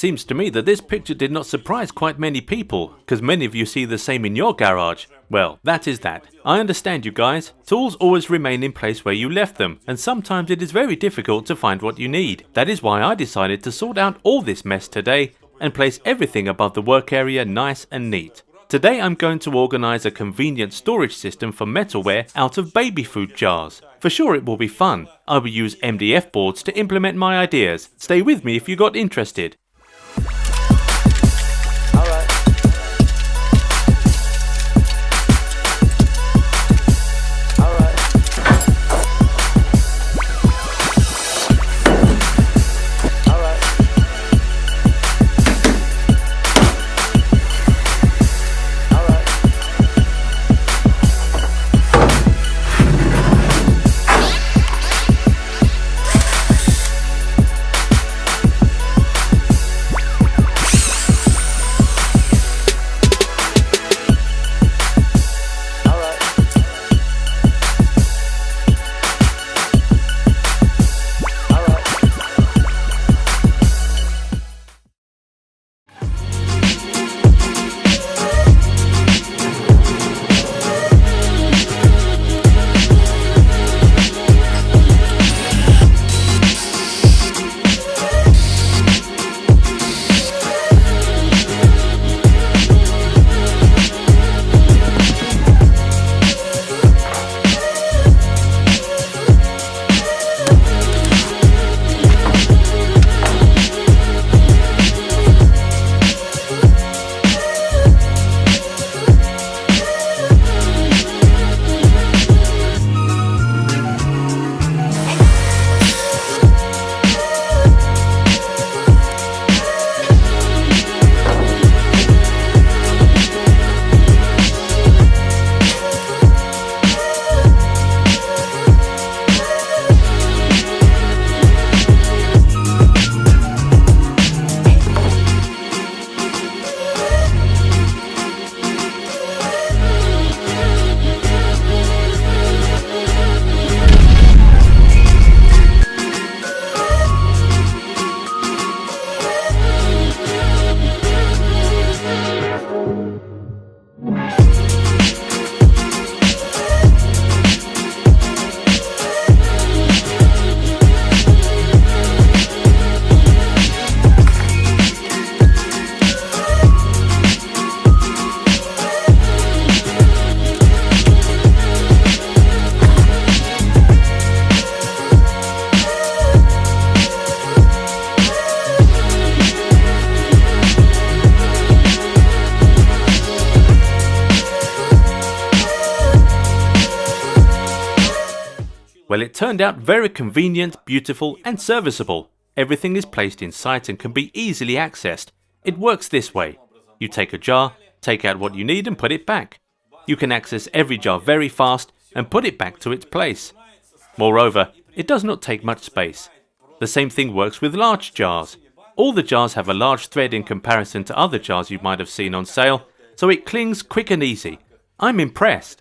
seems to me that this picture did not surprise quite many people, because many of you see the same in your garage. Well, that is that. I understand you guys. Tools always remain in place where you left them, and sometimes it is very difficult to find what you need. That is why I decided to sort out all this mess today and place everything above the work area nice and neat. Today I'm going to organize a convenient storage system for metalware out of baby food jars. For sure it will be fun. I will use MDF boards to implement my ideas. Stay with me if you got interested. Well, it turned out very convenient, beautiful and serviceable. Everything is placed in sight and can be easily accessed. It works this way. You take a jar, take out what you need and put it back. You can access every jar very fast and put it back to its place. Moreover, it does not take much space. The same thing works with large jars. All the jars have a large thread in comparison to other jars you might have seen on sale, so it clings quick and easy. I'm impressed.